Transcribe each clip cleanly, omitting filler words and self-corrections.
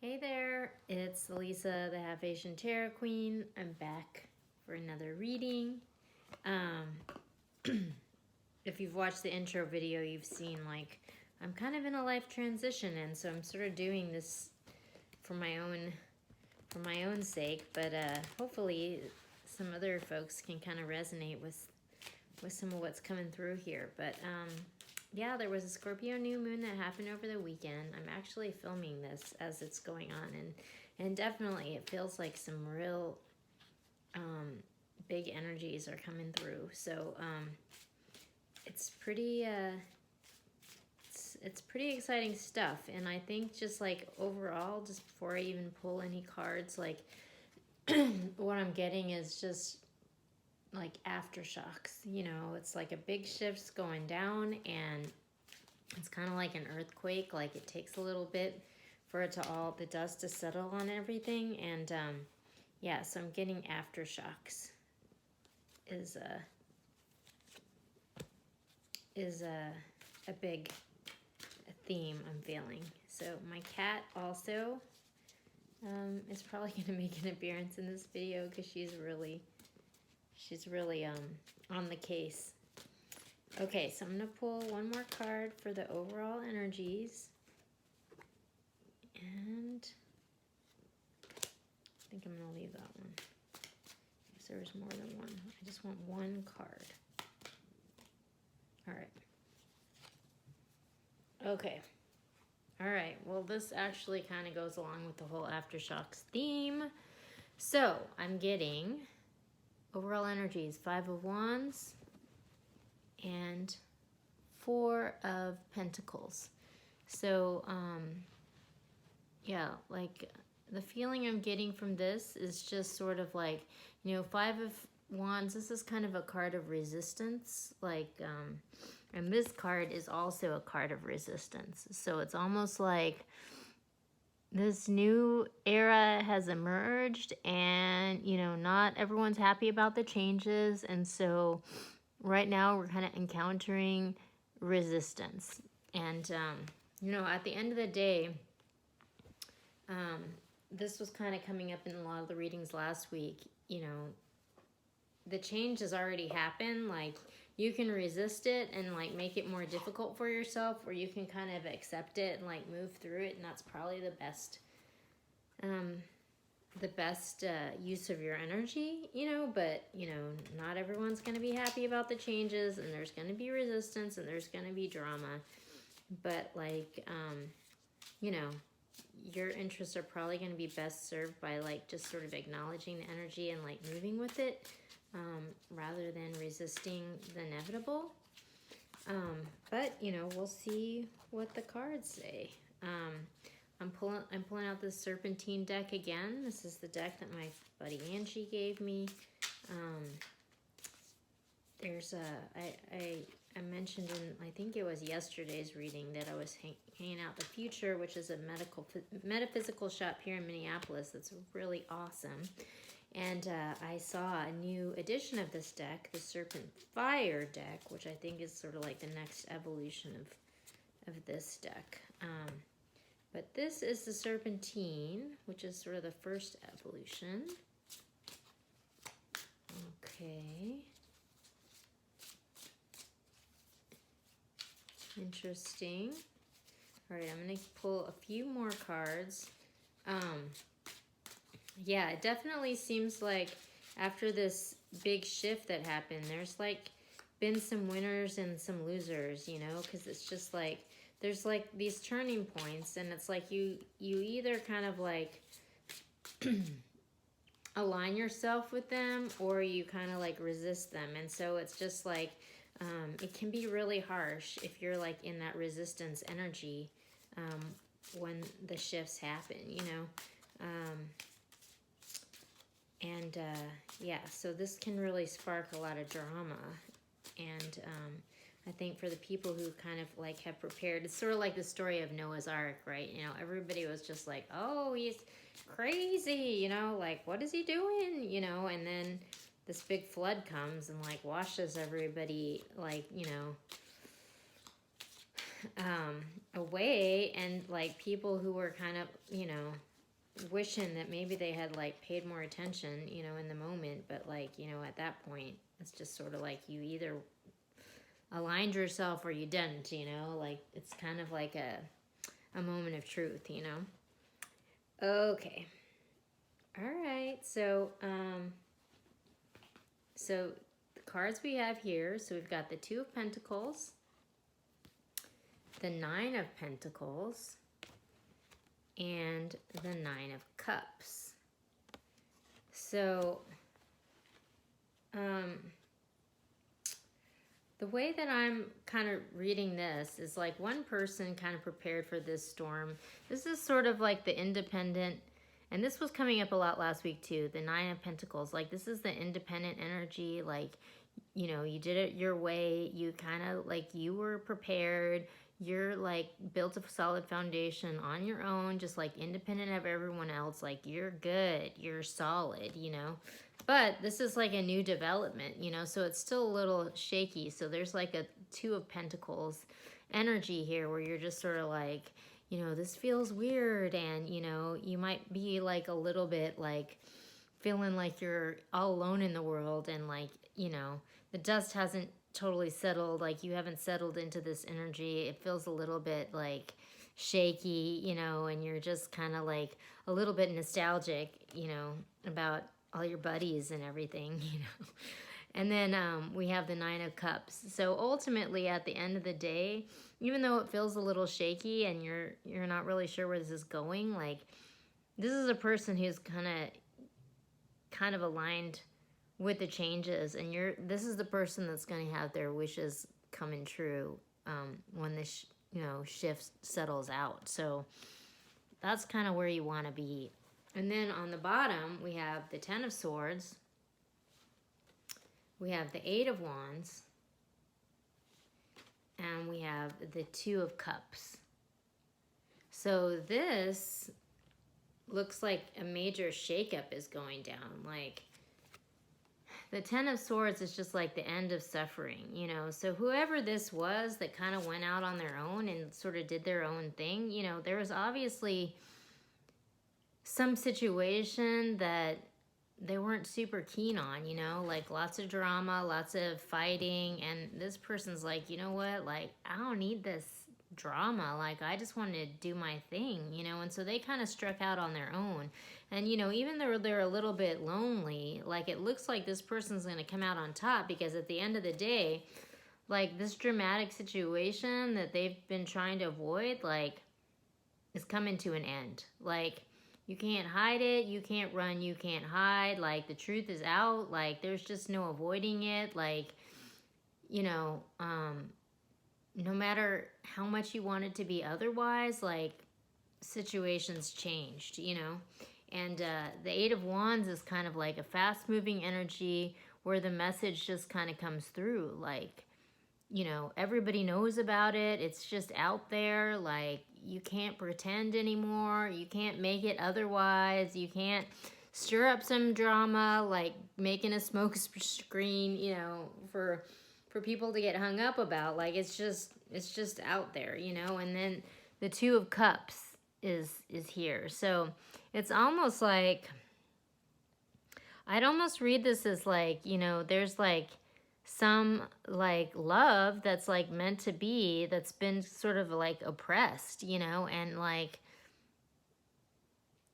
Hey there, it's Lisa, the Half Asian Tarot Queen. I'm back for another reading. If you've watched the intro video, you've seen like I'm kind of in a life transition, and so I'm sort of doing this for my own sake. But hopefully, some other folks can kind of resonate with some of what's coming through here. But yeah, there was a Scorpio new moon that happened over the weekend. I'm actually filming this as it's going on, and definitely it feels like some real big energies are coming through. So it's pretty it's pretty exciting stuff. And I think just like overall, just before I even pull any cards, like what I'm getting is just like aftershocks. You know, it's like a big shift's going down, and it's kind of like an earthquake. Like it takes a little bit for it to all the dust to settle on everything. And yeah, so I'm getting aftershocks is a big theme I'm feeling. So my cat also is probably going to make an appearance in this video because she's really on the case. Okay, so I'm going to pull one more card for the overall energies. And I think I'm going to leave that one because there's more than one. I just want one card. All right. Okay. All right. Well, this actually kind of goes along with the whole aftershocks theme. So I'm getting overall energies, 5 of Wands and 4 of Pentacles. So, yeah, like the feeling I'm getting from this is just sort of like, 5 of Wands, this is kind of a card of resistance, like, and this card is also a card of resistance. So it's almost like this new era has emerged, and, not everyone's happy about the changes. And so right now we're kind of encountering resistance. And, at the end of the day, this was kind of coming up in a lot of the readings last week. The change has already happened. Like, you can resist it and like make it more difficult for yourself, or you can kind of accept it and like move through it. And that's probably the best use of your energy, but not everyone's going to be happy about the changes, and there's going to be resistance, and there's going to be drama. But like, your interests are probably going to be best served by like just sort of acknowledging the energy and like moving with it, rather than resisting the inevitable. But we'll see what the cards say. I'm pulling out this Serpentine deck again. This is the deck that my buddy Angie gave me. There's I mentioned in, I think it was yesterday's reading, that I was hanging out the Future, which is a metaphysical shop here in Minneapolis that's really awesome. And I saw a new edition of this deck, the Serpent Fire deck, which I think is sort of like the next evolution of this deck. But this is the Serpentine, which is sort of the first evolution. Okay. Interesting. All right, I'm going to pull a few more cards. Yeah, it definitely seems like after this big shift that happened, there's like been some winners and some losers, because it's just like there's like these turning points, and it's like you either kind of like align yourself with them, or you kind of like resist them. And so it's just like it can be really harsh if you're like in that resistance energy when the shifts happen, and yeah, so this can really spark a lot of drama. And I think for the people who kind of like have prepared, it's sort of like the story of Noah's Ark, right? Everybody was just like, oh, he's crazy, like, what is he doing? And then this big flood comes and like washes everybody like, away. And like people who were kind of, wishing that maybe they had like paid more attention, you know, in the moment, but like, you know, at that point, it's just sort of like you either aligned yourself or you didn't, you know, like it's kind of like a moment of truth, you know. Okay. All right. So the cards we have here, so we've got the Two of Pentacles, the Nine of Pentacles, and the Nine of Cups. So, the way that I'm kind of reading this is like one person kind of prepared for this storm. This is sort of like the independent, and this was coming up a lot last week too, the Nine of Pentacles. Like this is the independent energy, like, you know, you did it your way. You kind of like, you were prepared. You're like built a solid foundation on your own, just like independent of everyone else. Like you're good, you're solid, you know. But this is like a new development, you know, so it's still a little shaky. So there's like a Two of Pentacles energy here where you're just sort of like, you know, this feels weird. And, you know, you might be like a little bit like feeling like you're all alone in the world. And like, you know, the dust hasn't totally settled. Like you haven't settled into this energy. It feels a little bit like shaky, you know, and you're just kind of like a little bit nostalgic, you know, about all your buddies and everything, you know. And then we have the Nine of Cups. So ultimately, at the end of the day, even though it feels a little shaky and you're not really sure where this is going, like this is a person who's kind of aligned with the changes, and this is the person that's going to have their wishes coming true when this you know shift settles out. So that's kind of where you want to be. And then on the bottom, we have the Ten of Swords. We have the Eight of Wands. And we have the Two of Cups. So this looks like a major shakeup is going down. Like the Ten of Swords is just like the end of suffering, you know. So whoever this was that kind of went out on their own and sort of did their own thing, you know, there was obviously some situation that they weren't super keen on, you know, like lots of drama, lots of fighting, and this person's like, you know what, like I don't need this drama, like I just wanted to do my thing, you know. And so they kind of struck out on their own. And you know, even though they're a little bit lonely, like it looks like this person's going to come out on top, because at the end of the day, like this dramatic situation that they've been trying to avoid, like is coming to an end. Like you can't hide it, you can't run, you can't hide. Like the truth is out. Like there's just no avoiding it. Like, you know, no matter how much you want it to be otherwise, like situations changed, you know. And the Eight of Wands is kind of like a fast moving energy where the message just kind of comes through. Like, you know, everybody knows about it. It's just out there. Like, you can't pretend anymore. You can't make it otherwise. You can't stir up some drama, like making a smoke screen, you know, for people to get hung up about. Like, it's just out there, you know. And then the Two of Cups is here. So it's almost like, I'd almost read this as like, you know, there's like some like love that's like meant to be, that's been sort of like oppressed, you know, and like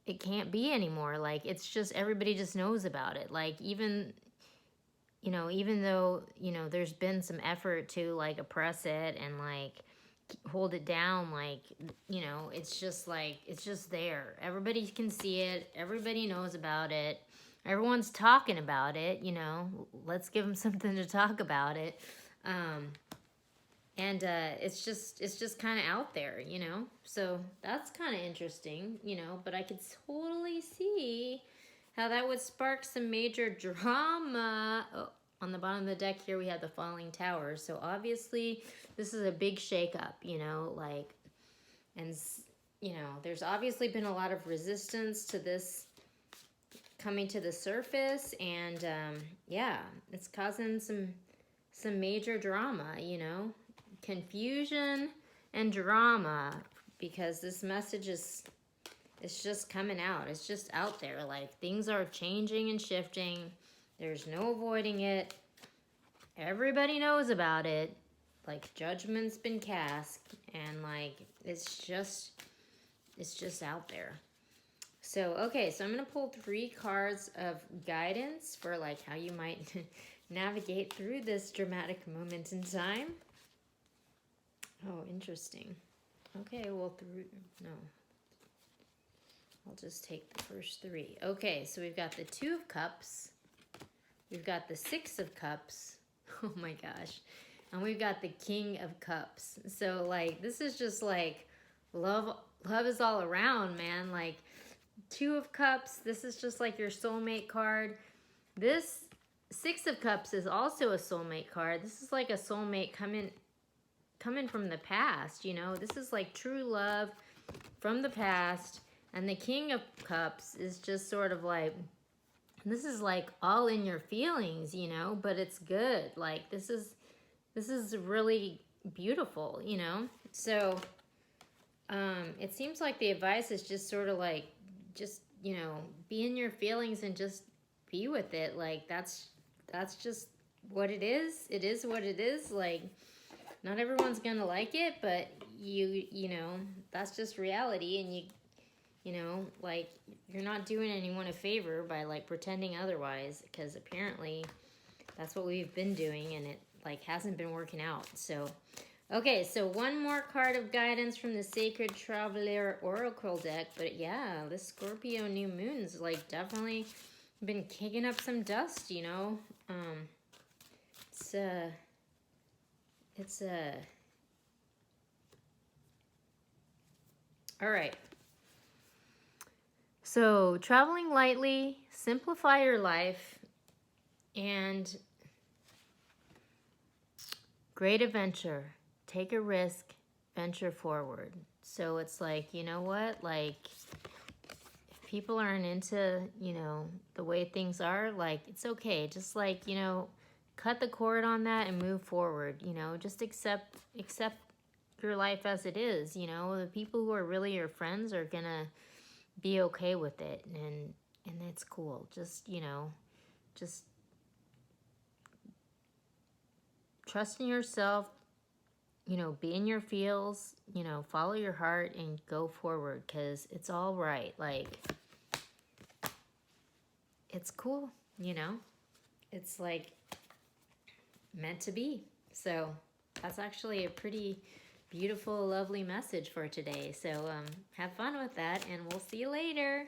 it can't be anymore. Like it's just, everybody just knows about it. Like even, you know, even though, you know, there's been some effort to like oppress it and like hold it down, like, you know, it's just like, it's just there. Everybody can see it. Everybody knows about it. Everyone's talking about it, you know. Let's give them something to talk about it. And it's just kind of out there, you know. So that's kind of interesting, you know. But I could totally see how that would spark some major drama. Oh, on the bottom of the deck here, we have the Falling Tower. So obviously, this is a big shakeup, you know. Like, and you know, there's obviously been a lot of resistance to this coming to the surface, and yeah, it's causing some major drama, you know, confusion and drama, because this message is It's just coming out. It's just out there. Like, things are changing and shifting. There's no avoiding it. Everybody knows about it. Like, judgment's been cast, and like, it's just out there. So, okay, so I'm going to pull 3 cards of guidance for like how you might navigate through this dramatic moment in time. Oh, interesting. Okay, well, no. I'll just take the first 3. Okay, so we've got the 2 of Cups. We've got the 6 of Cups. Oh my gosh. And we've got the King of Cups. So, like, this is just like love is all around, man. Like, 2 of Cups, this is just like your soulmate card. This 6 of Cups is also a soulmate card. This is like a soulmate coming from the past, you know. This is like true love from the past. And the King of Cups is just sort of like, this is like all in your feelings, you know, but it's good. Like, this is really beautiful, you know. So it seems like the advice is just sort of like, just, you know, be in your feelings and just be with it. Like, that's just what it is. It is what it is. Like, not everyone's gonna like it, but you know, that's just reality. And you know, like, you're not doing anyone a favor by like pretending otherwise, because apparently that's what we've been doing, and it like hasn't been working out. So okay, so one more card of guidance from the Sacred Traveler Oracle deck. But yeah, this Scorpio new moon's like definitely been kicking up some dust, you know. It's all right. So, traveling lightly, simplify your life, and great adventure. Take a risk, venture forward. So it's like, you know what? Like, if people aren't into, you know, the way things are, like, it's okay. Just like, you know, cut the cord on that and move forward. You know, just accept your life as it is. You know, the people who are really your friends are gonna be okay with it, and it's cool. Just, you know, just trust in yourself, you know, be in your feels, you know, follow your heart and go forward, because it's all right. Like, it's cool, you know, it's like meant to be. So that's actually a pretty beautiful, lovely message for today. So have fun with that, and we'll see you later.